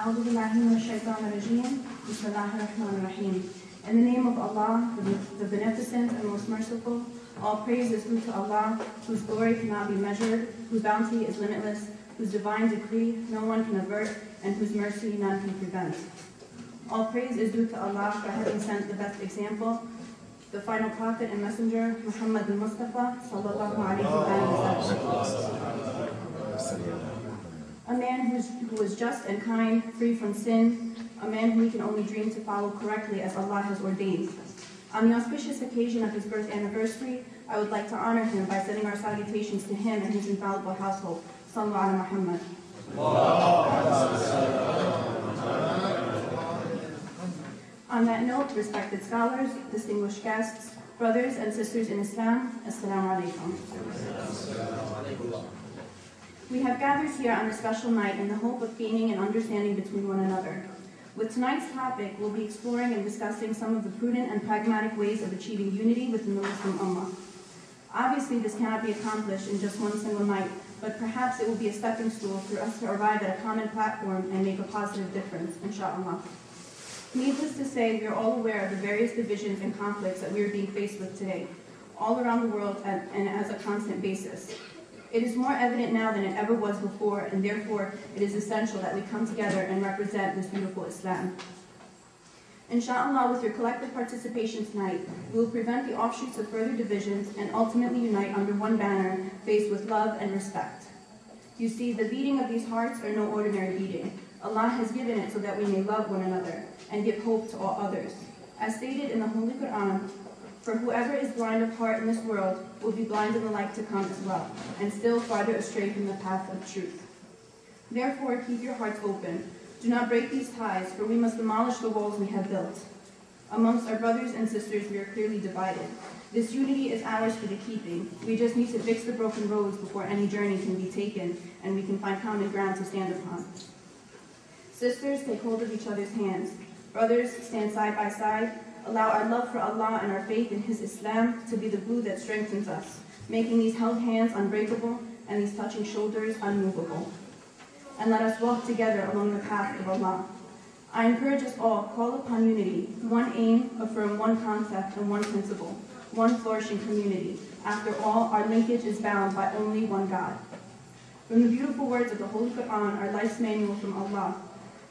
أعوذ بالله من الشيطان الرجيم. Bismillahirrahmanirrahim. In the name of Allah, the Beneficent and Most Merciful, all praise is due to Allah, whose glory cannot be measured, whose bounty is limitless, whose divine decree no one can avert, and whose mercy none can prevent. All praise is due to Allah for having sent the best example, the final prophet and messenger, Muhammad al-Mustafa, sallallahu alayhi wa sallam. A man who is just and kind, free from sin, a man whom we can only dream to follow correctly as Allah has ordained. On the auspicious occasion of his birth anniversary, I would like to honor him by sending our salutations to him and his infallible household. Sallu ala Muhammad. On that note, respected scholars, distinguished guests, brothers and sisters in Islam, Assalamu alaikum. We have gathered here on a special night in the hope of gaining an understanding between one another. With tonight's topic, we'll be exploring and discussing some of the prudent and pragmatic ways of achieving unity within the Muslim Ummah. Obviously, this cannot be accomplished in just one single night, but perhaps it will be a stepping stool for us to arrive at a common platform and make a positive difference, inshallah. Needless to say, we are all aware of the various divisions and conflicts that we are being faced with today, all around the world and as a constant basis. It is more evident now than it ever was before, and therefore it is essential that we come together and represent this beautiful Islam. Inshallah, with your collective participation tonight, we will prevent the offshoots of further divisions and ultimately unite under one banner, faced with love and respect. You see, the beating of these hearts are no ordinary beating. Allah has given it so that we may love one another and give hope to all others. As stated in the Holy Quran, for whoever is blind of heart in this world will be blind in the life to come as well, and still farther astray from the path of truth. Therefore, keep your hearts open. Do not break these ties, for we must demolish the walls we have built. Amongst our brothers and sisters, we are clearly divided. This unity is ours for the keeping. We just need to fix the broken roads before any journey can be taken, and we can find common ground to stand upon. Sisters, take hold of each other's hands. Brothers, stand side by side. Allow our love for Allah and our faith in His Islam to be the glue that strengthens us, making these held hands unbreakable and these touching shoulders unmovable. And let us walk together along the path of Allah. I encourage us all, call upon unity, one aim, affirm one concept and one principle, one flourishing community. After all, our linkage is bound by only one God. From the beautiful words of the Holy Quran, our life's manual from Allah,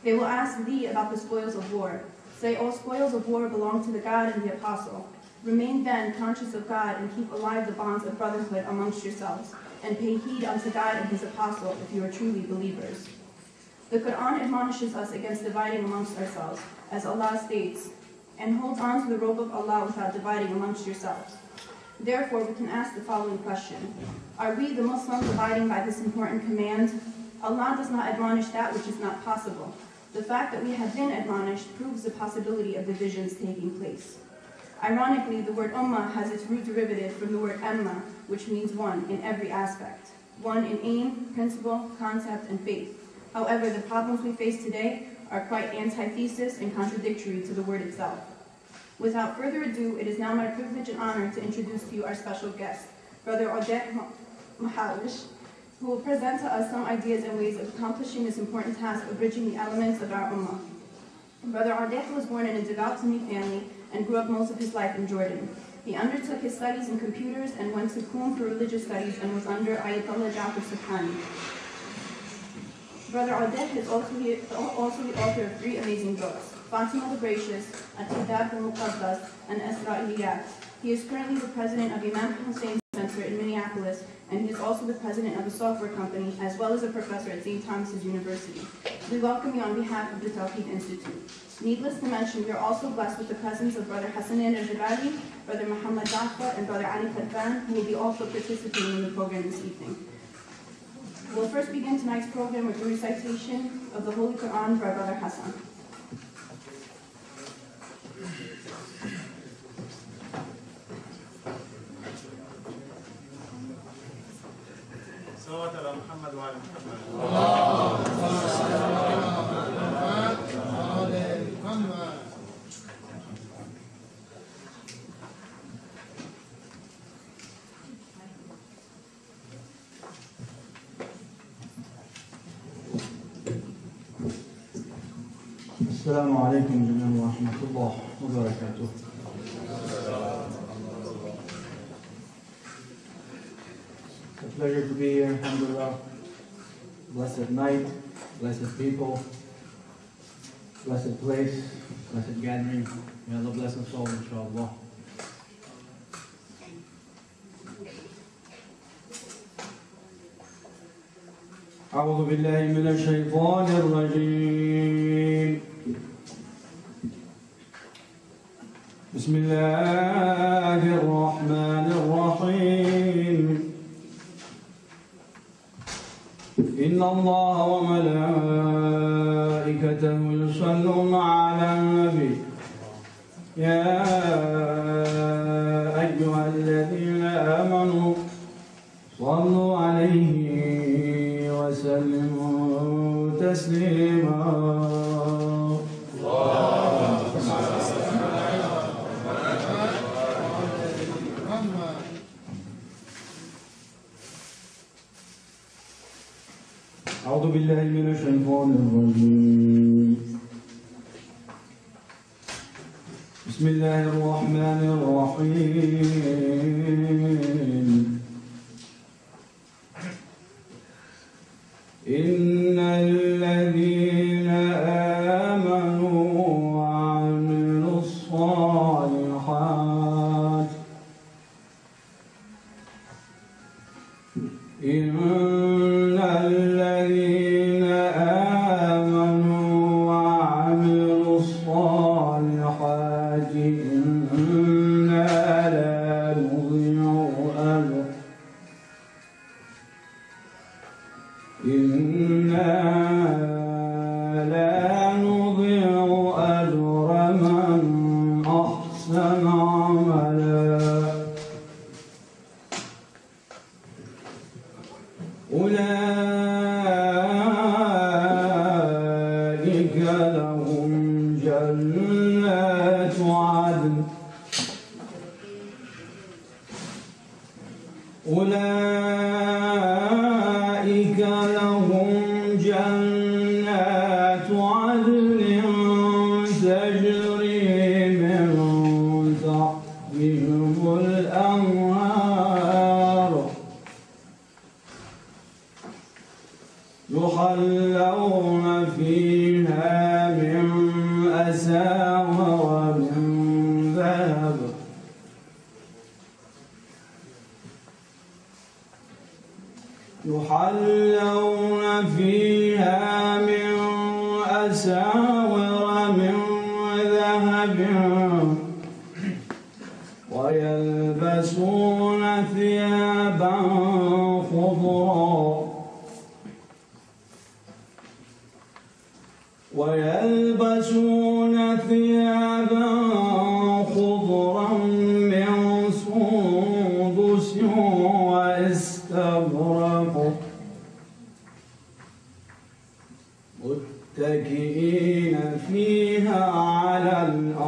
they will ask thee about the spoils of war. Say, all spoils of war belong to the God and the Apostle. Remain then conscious of God and keep alive the bonds of brotherhood amongst yourselves, and pay heed unto God and His Apostle if you are truly believers. The Quran admonishes us against dividing amongst ourselves, as Allah states, and hold on to the rope of Allah without dividing amongst yourselves. Therefore, we can ask the following question. Are we, the Muslims, abiding by this important command? Allah does not admonish that which is not possible. The fact that we have been admonished proves the possibility of divisions taking place. Ironically, the word ummah has its root derivative from the word amma, which means one in every aspect. One in aim, principle, concept, and faith. However, the problems we face today are quite antithesis and contradictory to the word itself. Without further ado, it is now my privilege and honor to introduce to you our special guest, Brother Audette Mahawish, who will present to us some ideas and ways of accomplishing this important task of bridging the elements of our ummah. Brother Audette was born in a devout Sunni family and grew up most of his life in Jordan. He undertook his studies in computers and went to Qum for religious studies and was under Ayatollah Jafar Subhani. Brother Audette is also the author of 3 amazing books, Fatima the Gracious, At-Tidab al-Muqaddas, and Isra'iliyat. He is currently the president of Imam Hussein Center in Minneapolis, and he is also the president of a software company, as well as a professor at St. Thomas's University. We welcome you on behalf of the Tawheed Institute. Needless to mention, we are also blessed with the presence of Brother Hassanin al-Jabali, Brother Muhammad Jafar, and Brother Ali Khatban, who will be also participating in the program this evening. We'll first begin tonight's program with the recitation of the Holy Quran by Brother Hassan. صلوات على محمد وعلى محمد. السلام عليكم جميعا ورحمة الله وبركاته. It's a pleasure to be here, alhamdulillah. Blessed night, blessed people, blessed place, blessed gathering. May Allah bless us all, inshallah. أعوذ بالله من الشيطان الرجيم. بسم الله الرحمن الرحيم. إن الله وملائكته يصلون على النبي يا أيها الذين آمنوا صلوا عليه وسلموا تسليما. أعوذ بالله من الشيطان الرجيم. بسم الله الرحمن الرحيم. إن الذين آمنوا وعملوا الصالحات إن الذين آمنوا وعملوا الصالحات إنا لا نضيع أجر إنا لا نضيع أجر من أحسن عملا. أولئك لهم جنات عدن أولئك لهم جنات عدن تجري من تحتهم الأنهار يحلون فيها من أساور من ذهب يحلون فيها من أساور من ذهب ويلبسون ثيابا خضرا ويلبسون ثيابا خضرا من سندس واستبرق متكئين فيها على الأرائك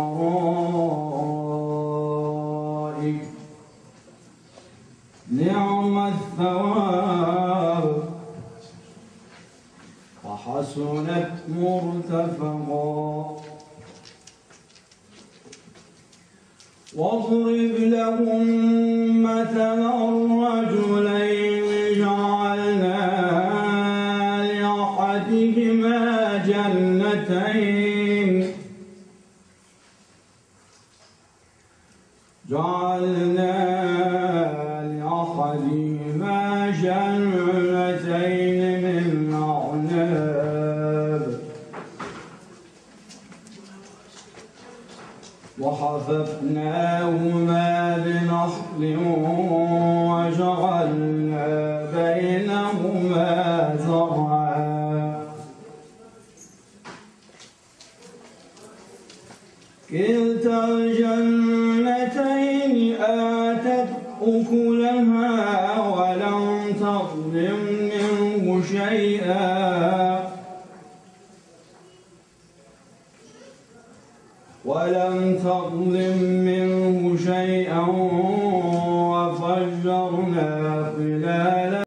نعم الثواب وحسنت مرتفقا. واضرب لهم مثلا الرجلين جعلنا لأحدهما جنتين من أعناب وحففناهما بنخل وجعلنا بينهما زرعا كلتا الجنتين آتت أكلها ولم تظلم منه شيئا ولم تظلم منه شيئا